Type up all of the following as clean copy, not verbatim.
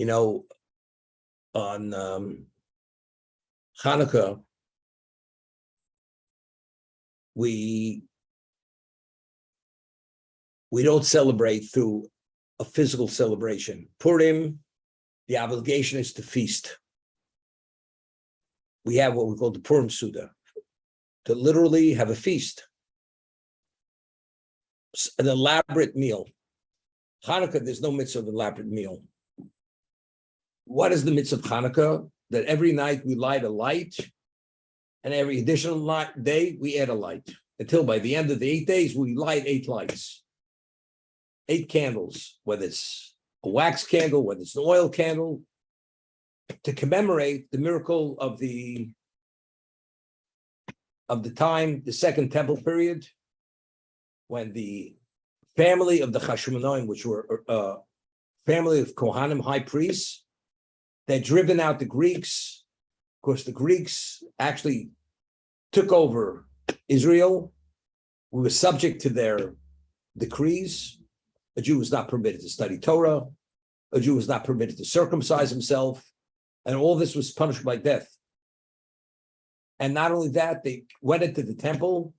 You know, on Chanukah, we don't celebrate through a physical celebration. Purim, the obligation is to feast. We have what we call the Purim Suda, to literally have a feast, an elaborate meal. Hanukkah, there's no mitzvah of elaborate meal. What is the mitzvah of Hanukkah? That every night we light a light, and every additional day we add a light, until by the end of the 8 days we light 8 lights, 8 candles, whether it's a wax candle, whether it's an oil candle, to commemorate the miracle of the time, the Second Temple period, when the family of the Hashmonaim, which were family of Kohanim, high priests, they'd driven out the Greeks. Of course, the Greeks actually took over Israel. We were subject to their decrees. A Jew was not permitted to study Torah. A Jew was not permitted to circumcise himself. And all this was punished by death. And not only that, they went into the temple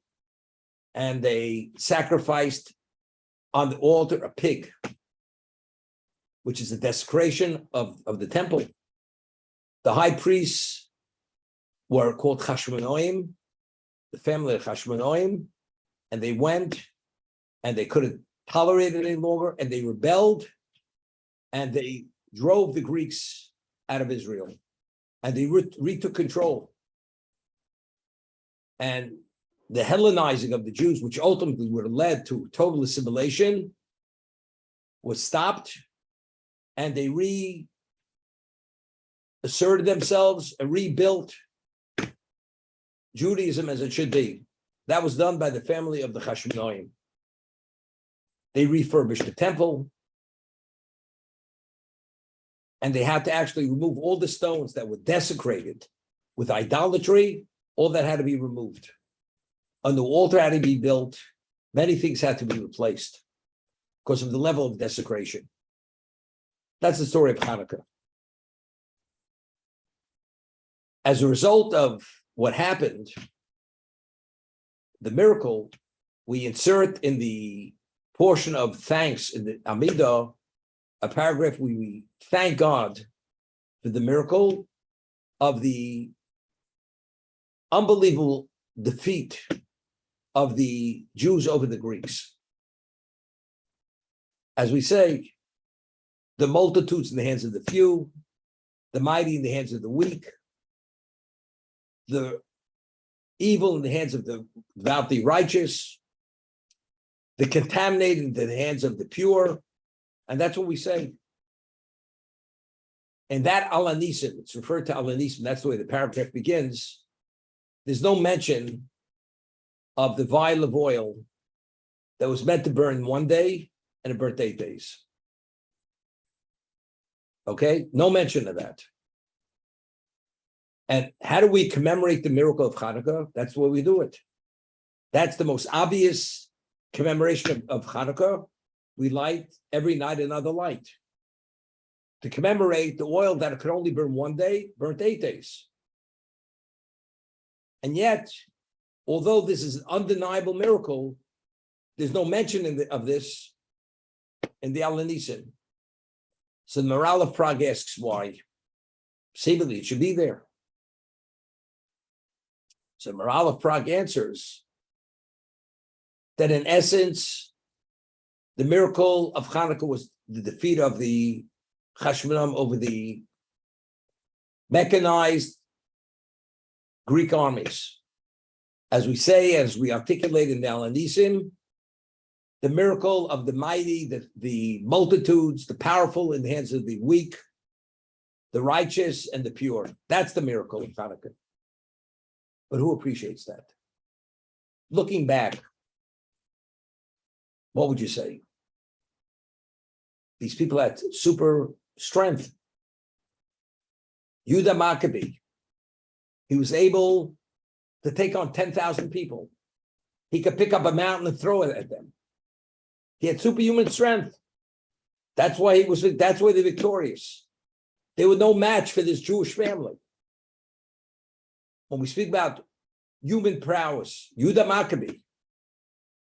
and they sacrificed on the altar a pig, which is a desecration of the temple. The high priests were called Hashmonaim, the family of Hashmonaim, and they went and they couldn't tolerate it any longer, and they rebelled, and they drove the Greeks out of Israel, and they retook control. And the Hellenizing of the Jews, which ultimately would have led to total assimilation, was stopped, and they reasserted themselves and rebuilt Judaism as it should be. That was done by the family of the Hashmonaim. They refurbished the temple, and they had to actually remove all the stones that were desecrated with idolatry. All that had to be removed. A new altar had to be built. Many things had to be replaced because of the level of desecration. That's the story of Hanukkah. As a result of what happened, the miracle, we insert in the portion of thanks in the Amidah, a paragraph we thank God for the miracle of the unbelievable defeat of the Jews over the Greeks. As we say, the multitudes in the hands of the few, the mighty in the hands of the weak, the evil in the hands of the devoutly righteous, the contaminated in the hands of the pure. And that's what we say. And that Ala Nisim, it's referred to Ala Nisim, that's the way the paragraph begins. There's no mention of the vial of oil that was meant to burn 1 day and it burnt 8 days. Okay, no mention of that. And how do we commemorate the miracle of Hanukkah? That's the way we do it. That's the most obvious commemoration of Hanukkah. We light every night another light. To commemorate the oil that could only burn 1 day, burnt 8 days. And yet, although this is an undeniable miracle, there's no mention of this in the Ala Nisim. So the Maharal of Prague asks why. Seemingly, it should be there. So Maharal of Prague answers that in essence, the miracle of Hanukkah was the defeat of the Hashmonaim over the mechanized Greek armies. As we say, as we articulate in the Ala Nisim, the miracle of the mighty, the multitudes, the powerful in the hands of the weak, the righteous and the pure. That's the miracle of Hanukkah. But who appreciates that? Looking back, what would you say? These people had super strength. Yehuda Maccabee, he was able to take on 10,000 people. He could pick up a mountain and throw it at them. He had superhuman strength. That's why they're victorious. They were no match for this Jewish family. When we speak about human prowess, Judah Maccabee,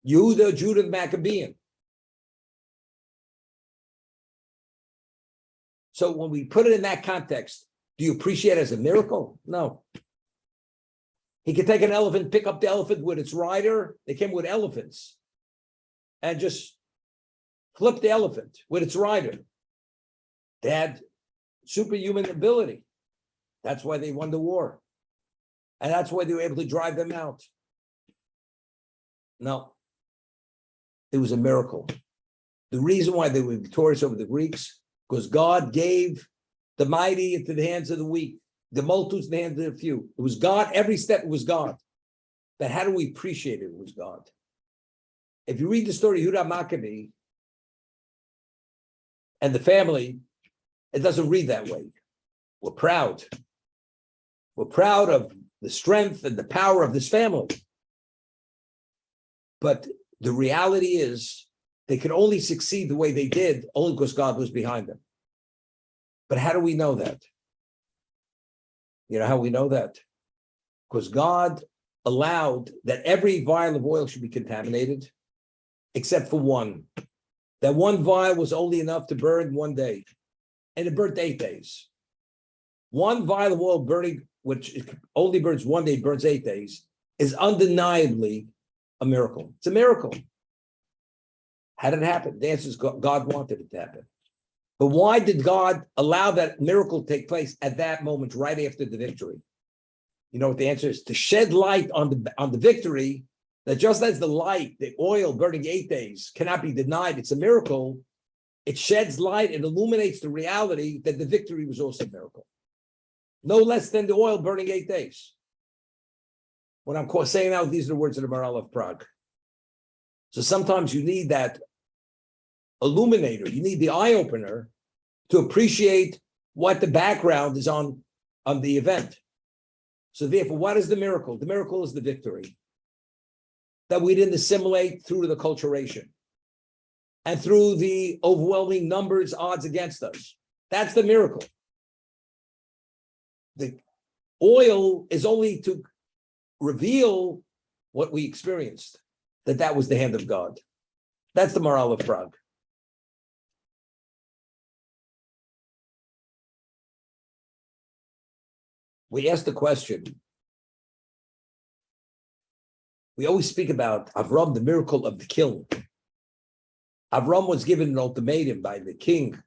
Judah Maccabean. So when we put it in that context, do you appreciate it as a miracle? No. He could take an elephant, pick up the elephant with its rider. They came with elephants. And just flip the elephant with its rider. They had superhuman ability. That's why they won the war. And that's why they were able to drive them out. No. It was a miracle. The reason why they were victorious over the Greeks, because God gave the mighty into the hands of the weak, the multitudes in the hands of the few. It was God, every step it was God. But how do we appreciate it? It was God. If you read the story of Judah Maccabee and the family, it doesn't read that way. We're proud. We're proud of the strength and the power of this family. But the reality is they could only succeed the way they did only because God was behind them. But how do we know that? You know how we know that? Because God allowed that every vial of oil should be contaminated, except for one. That one vial was only enough to burn one day, and it burnt 8 days. One vial of oil burning, which only burns one day, burns 8 days, is undeniably a miracle. It's a miracle. How did it happen? The answer is God wanted it to happen. But why did God allow that miracle to take place at that moment, right after the victory? You know what the answer is? To shed light on the victory, that just as the light, the oil burning 8 days cannot be denied, it's a miracle. It sheds light and illuminates the reality that the victory was also a miracle. No less than the oil burning 8 days. When I'm saying now, these are the words of the Maharal of Prague. So sometimes you need that illuminator, you need the eye opener to appreciate what the background is on the event. So therefore, what is the miracle? The miracle is the victory that we didn't assimilate through the acculturation and through the overwhelming numbers, odds against us. That's the miracle. The oil is only to reveal what we experienced, that was the hand of God. That's the Maharal of Prague. We asked the question. We always speak about Avram, the miracle of the kiln. Avram was given an ultimatum by the king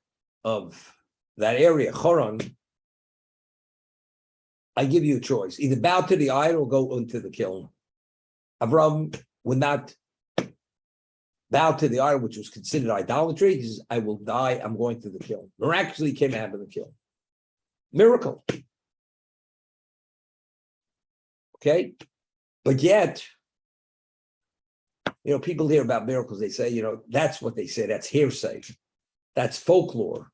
of that area, Choron. I give you a choice. Either bow to the idol or go into the kiln. Avram would not bow to the idol, which was considered idolatry. He says, I will die. I'm going to the kiln. Miraculously came out of the kiln. Miracle. Okay? But yet, people hear about miracles. They say, that's what they say. That's hearsay. That's folklore.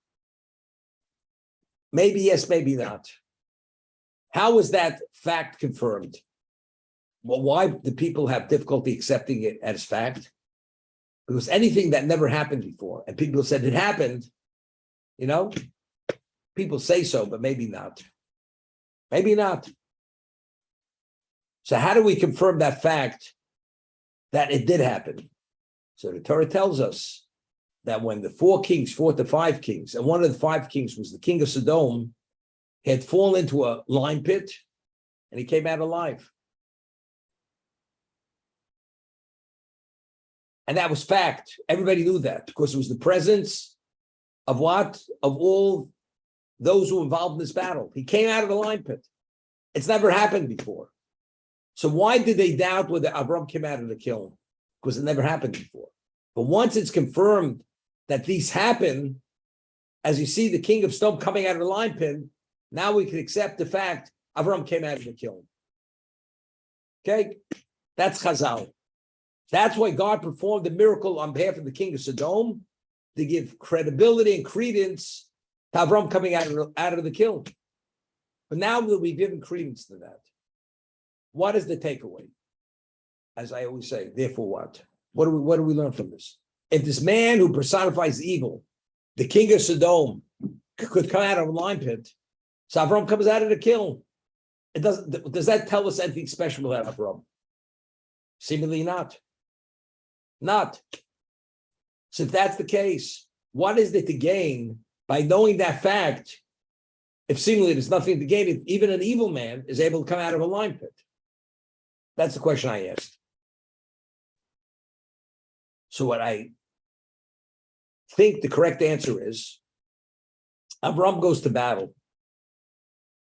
Maybe yes, maybe not. How is that fact confirmed? Well, why do people have difficulty accepting it as fact? Because anything that never happened before, and people said it happened, people say so, but maybe not. Maybe not. So how do we confirm that fact that it did happen? So the Torah tells us that when the 4 kings fought the 5 kings, and one of the 5 kings was the king of Sodom, he had fallen into a lime pit, and he came out alive. And that was fact. Everybody knew that because it was the presence of what? Of all those who were involved in this battle. He came out of the lime pit. It's never happened before. So why did they doubt whether Avram came out of the kiln? Because it never happened before. But once it's confirmed that these happen, as you see the king of Sodom coming out of the lime pit, now we can accept the fact Avram came out of the kiln. Okay? That's Chazal. That's why God performed the miracle on behalf of the king of Sodom, to give credibility and credence to Avram coming out of the kiln. But now that we've given credence to that, what is the takeaway? As I always say, therefore what? What do we learn from this? If this man who personifies evil, the king of Sodom, could come out of a lime pit. So Avram comes out of the kiln. It doesn't. Does that tell us anything special about Avram? Seemingly not. Not. So if that's the case, what is there to gain by knowing that fact? If seemingly there's nothing to gain, if even an evil man is able to come out of a lime pit. That's the question I asked. So what I think the correct answer is, Avram goes to battle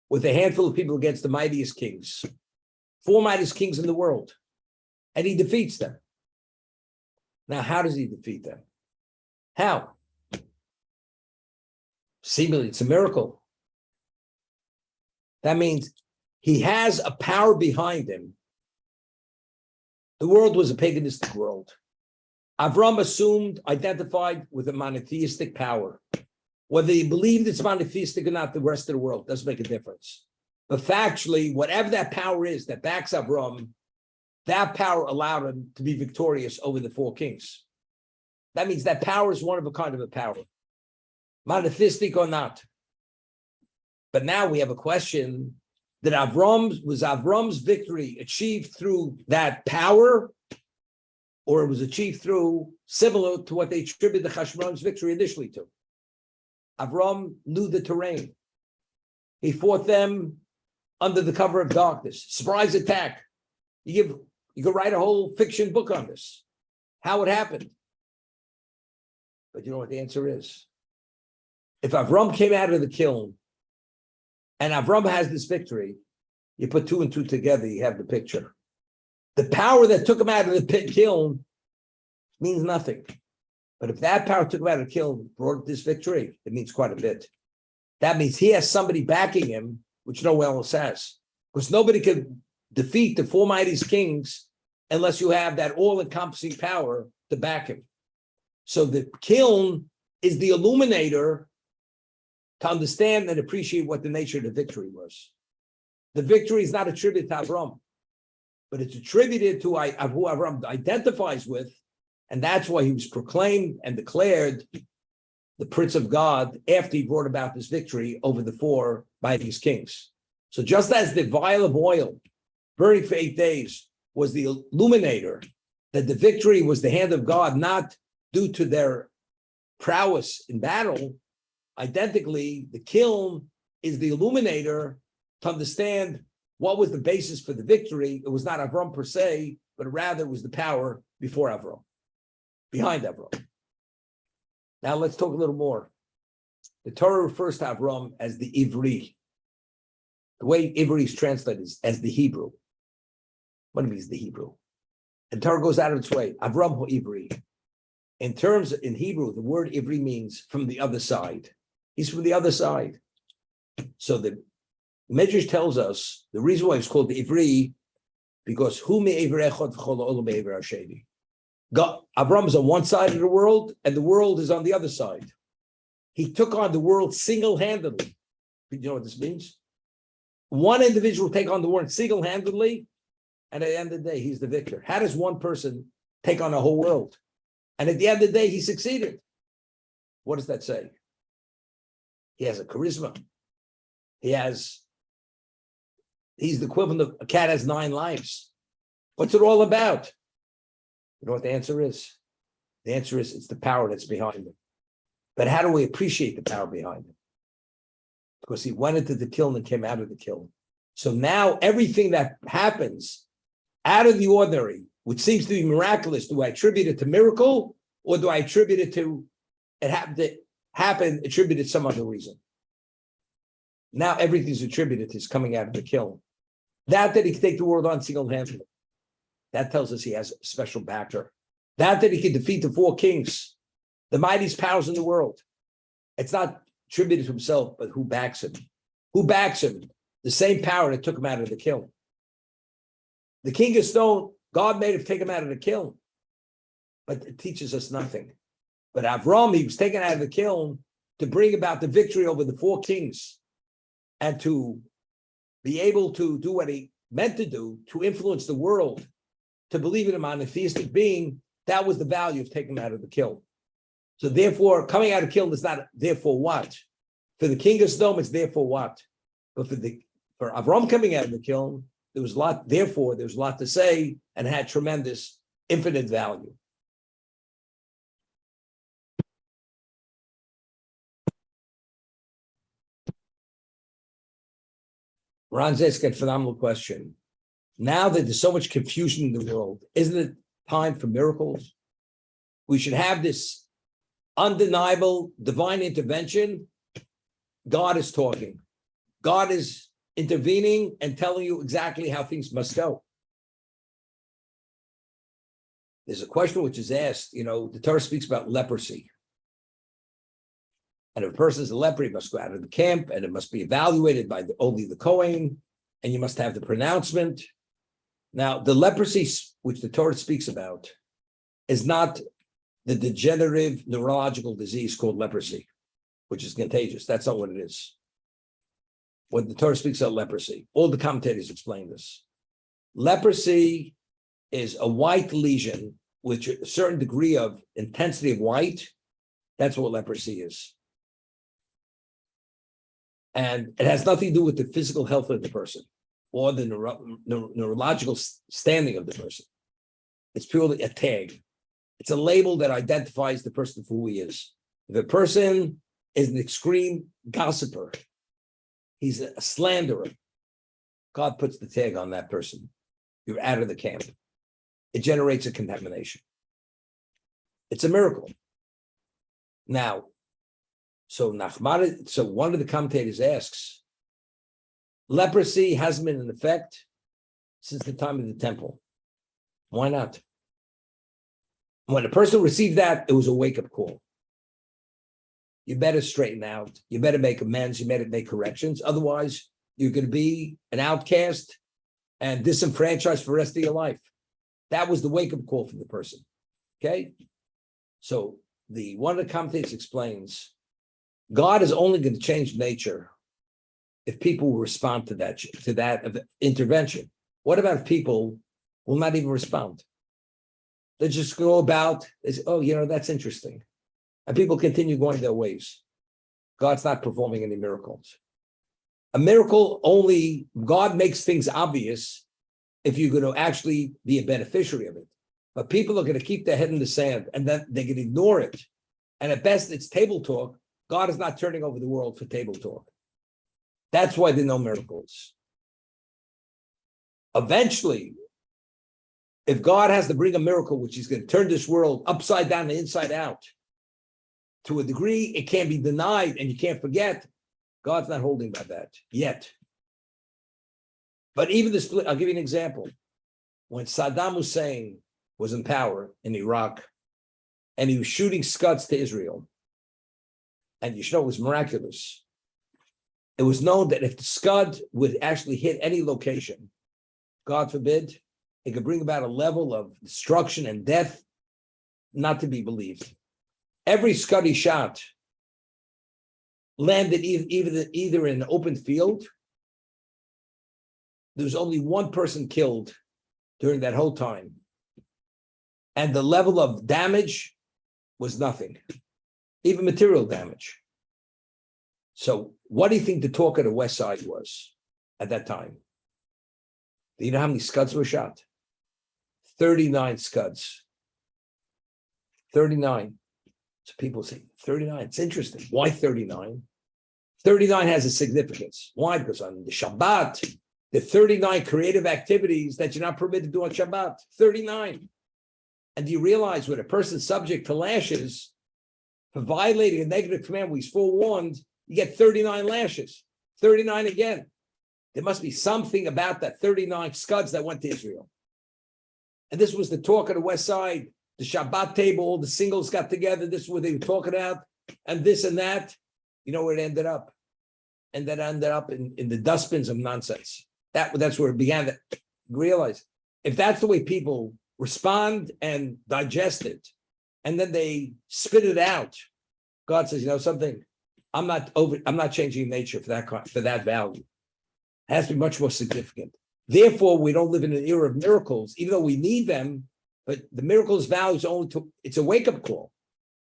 with a handful of people against the mightiest kings, 4 mightiest kings in the world, and he defeats them. Now, how does he defeat them? How? Seemingly, it's a miracle. That means he has a power behind him. The world was a paganistic world. Avram identified with a monotheistic power. Whether he believed it's monotheistic or not, the rest of the world doesn't make a difference. But factually, whatever that power is that backs Avram, that power allowed him to be victorious over the 4 kings. That means that power is one of a kind of a power, monotheistic or not. But now we have a question that Avram's victory achieved through that power, or it was achieved through similar to what they attribute the Hashmonaim's victory initially to. Avram knew the terrain. He fought them under the cover of darkness. Surprise attack. You could write a whole fiction book on this, how it happened. But you know what the answer is? If Avram came out of the kiln and Avram has this victory, you put 2 and 2 together, you have the picture. The power that took him out of the kiln means nothing. But if that power took him out of the kiln, brought this victory, it means quite a bit. That means he has somebody backing him, which no one else has. Because nobody could defeat the 4 mightiest kings unless you have that all-encompassing power to back him. So the kiln is the illuminator to understand and appreciate what the nature of the victory was. The victory is not attributed to Avram, but it's attributed to who Avram identifies with, and that's why he was proclaimed and declared the Prince of God after he brought about this victory over the 4 mightiest kings. So just as the vial of oil burning for 8 days was the illuminator, that the victory was the hand of God, not due to their prowess in battle, identically, the kiln is the illuminator to understand what was the basis for the victory. It was not Avram per se, but rather it was the power before Avram, behind Avram. Now let's talk a little more. The Torah refers to Avram as the Ivri. The way Ivri is translated is as the Hebrew. What means the Hebrew? And Torah goes out of its way. Avram ho Ivri. In Hebrew, the word Ivri means from the other side. He's from the other side. So the Medrash tells us the reason why it's called the Ivri, because hu me'ever echad v'chol ha'olam me'ever hasheni. Avram is on one side of the world, and the world is on the other side. He took on the world single-handedly. You know what this means? One individual take on the world single-handedly, and at the end of the day, he's the victor. How does one person take on a whole world? And at the end of the day, he succeeded. What does that say? He has a charisma. He's the equivalent of a cat has 9 lives. What's it all about? You know what the answer is? The answer is it's the power that's behind him. But how do we appreciate the power behind him? Because he went into the kiln and came out of the kiln. So now everything that happens out of the ordinary, which seems to be miraculous, do I attribute it to miracle, or do I attribute it to it happened attributed some other reason? Now everything's attributed to his coming out of the kiln. That he can take the world on single-handedly. That tells us he has a special backer. That he can defeat the 4 kings, the mightiest powers in the world. It's not attributed to himself, but who backs him? Who backs him? The same power that took him out of the kiln. The king of stone, God made him take him out of the kiln, but it teaches us nothing. But Avram, he was taken out of the kiln to bring about the victory over the 4 kings and to be able to do what he meant to do, to influence the world, to believe in a monotheistic being. That was the value of taking him out of the kiln. So therefore, coming out of the kiln is not therefore what? For the king of Sodom, it's therefore what? But for Avram coming out of the kiln, there was a lot, therefore, there's a lot to say and had tremendous, infinite value. Ron's asking a phenomenal question. Now that there's so much confusion in the world, isn't it time for miracles? We should have this undeniable divine intervention. God is talking. God is intervening and telling you exactly how things must go. There's a question which is asked, the Torah speaks about leprosy. And if a person is a leper, he must go out of the camp, and it must be evaluated by only the Kohen, and you must have the pronouncement. Now, the leprosy, which the Torah speaks about, is not the degenerative neurological disease called leprosy, which is contagious. That's not what it is. When the Torah speaks about leprosy, all the commentators explain this. Leprosy is a white lesion with a certain degree of intensity of white. That's what leprosy is. And it has nothing to do with the physical health of the person or the neurological standing of the person. It's purely a tag. It's a label that identifies the person for who he is. If a person is an extreme gossiper, he's a slanderer, God puts the tag on that person. You're out of the camp. It generates a contamination. It's a miracle. Now, so one of the commentators asks, leprosy hasn't been in effect since the time of the temple. Why not? When a person received that, it was a wake-up call. You better straighten out. You better make amends. You better make corrections. Otherwise, you're going to be an outcast and disenfranchised for the rest of your life. That was the wake-up call for the person. Okay? So one of the commentators explains, God is only going to change nature if people will respond to that intervention. What about if people will not even respond? They just go about, that's interesting. And people continue going their ways. God's not performing any miracles. A miracle only, God makes things obvious if you're going to actually be a beneficiary of it. But people are going to keep their head in the sand and then they can ignore it. And at best, it's table talk. God is not turning over the world for table talk. That's why there are no miracles. Eventually, if God has to bring a miracle, which is going to turn this world upside down and inside out, to a degree it can't be denied and you can't forget, God's not holding by that yet. But even the split, I'll give you an example. When Saddam Hussein was in power in Iraq, and he was shooting Scuds to Israel, and you know it was miraculous. It was known that if the Scud would actually hit any location, God forbid, it could bring about a level of destruction and death not to be believed. Every Scud he shot landed either in an open field. There was only one person killed during that whole time. And the level of damage was nothing, even material damage. So what do you think the talk of the West Side was at that time? Do you know how many Scuds were shot? 39 Scuds. 39. So people say, 39, it's interesting. Why 39? 39 has a significance. Why? Because on the Shabbat, the 39 creative activities that you're not permitted to do on Shabbat, 39. And do you realize when a person's subject to lashes for violating a negative command where he's forewarned, you get 39 lashes, 39 again. There must be something about that 39 Scuds that went to Israel. And this was the talk of the West Side, the Shabbat table, all the singles got together. This is what they were talking about, and this and that. You know where it ended up? And that ended up in the dustbins of nonsense. That's where it began to realize if that's the way people respond and digest it, and then they spit it out. God says, something. I'm not changing nature for that value. It has to be much more significant. Therefore, we don't live in an era of miracles, even though we need them. But the miracles value is it's a wake-up call.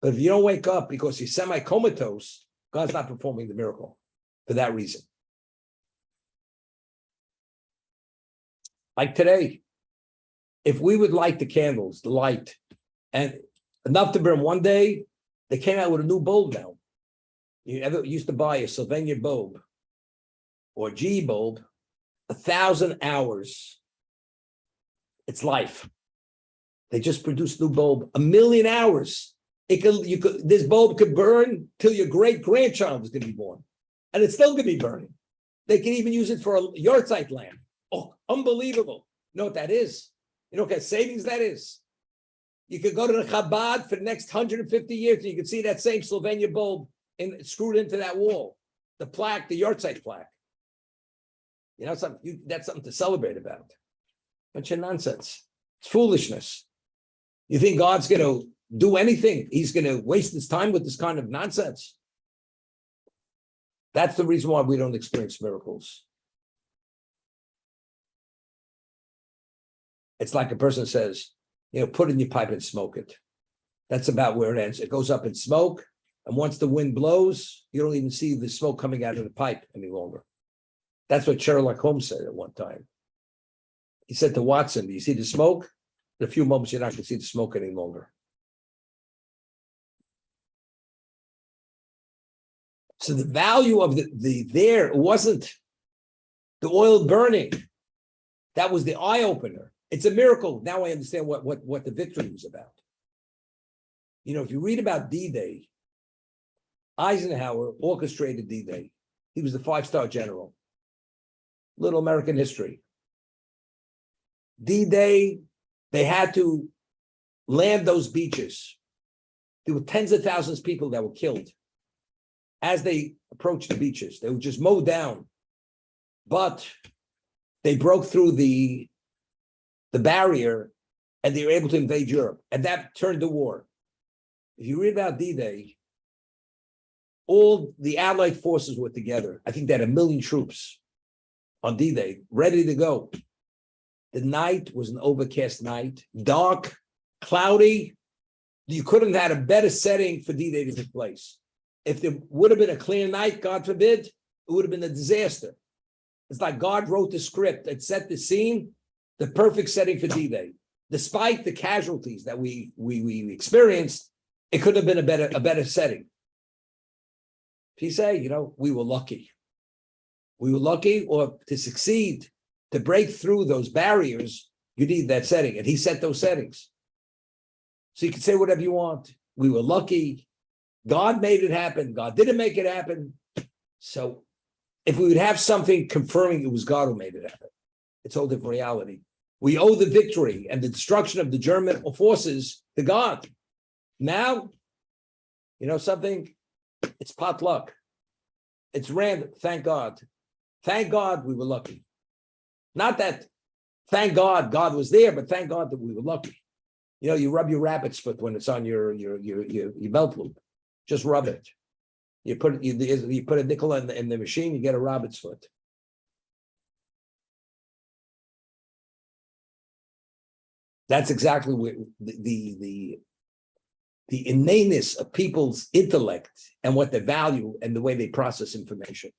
But if you don't wake up because you're semi-comatose, God's not performing the miracle for that reason. Like today, if we would light the candles, the light, and enough to burn one day, they came out with a new bulb now. You ever used to buy a Sylvania bulb or G bulb, 1,000 hours. It's life. They just produced new bulb, 1,000,000 hours. This bulb could burn till your great grandchild is going to be born, and it's still going to be burning. They can even use it for a yahrzeit lamp. Oh, unbelievable! You know what that is? You know what kind of savings that is? You could go to the Chabad for the next 150 years, and you can see that same Sylvania bulb screwed into that wall. The plaque, the yahrzeit plaque. You know, that's something to celebrate about. Bunch of nonsense. It's foolishness. You think God's going to do anything? He's going to waste his time with this kind of nonsense? That's the reason why we don't experience miracles. It's like a person says, you know, put it in your pipe and smoke it. That's about where it ends. It goes up in smoke, and once the wind blows, you don't even see the smoke coming out of the pipe any longer. That's what Sherlock Holmes said at one time. He said to Watson, do you see the smoke? In a few moments, you're not going to see the smoke any longer. So the value of there wasn't the oil burning. That was the eye opener. It's a miracle. Now I understand what the victory was about. You know, if you read about D-Day, Eisenhower orchestrated D-Day. He was the 5-star general. Little American history. D-Day, they had to land those beaches. There were tens of thousands of people that were killed as they approached the beaches. They were just mowed down. But they broke through the barrier, and they were able to invade Europe. And that turned the war. If you read about D-Day, all the Allied forces were together. I think they had 1 million troops on D-Day, ready to go. The night was an overcast night, dark, cloudy. You couldn't have had a better setting for D-Day to take place. If there would have been a clear night, God forbid, it would have been a disaster. It's like God wrote the script and set the scene, the perfect setting for D-Day. Despite the casualties that we experienced, it could have been a better setting. If you say, you know, we were lucky. We were lucky, or to succeed, to break through those barriers, you need that setting. And he set those settings. So you can say whatever you want. We were lucky. God made it happen. God didn't make it happen. So if we would have something confirming it was God who made it happen, it's a whole different reality. We owe the victory and the destruction of the German forces to God. Now, you know something? It's potluck. It's random. Thank God. Thank God we were lucky. Not that thank God God was there, but thank God that we were lucky. You know, you rub your rabbit's foot when it's on your belt loop. Just rub it. You put a nickel in the machine, you get a rabbit's foot. That's exactly what the innateness of people's intellect and what they value and the way they process information.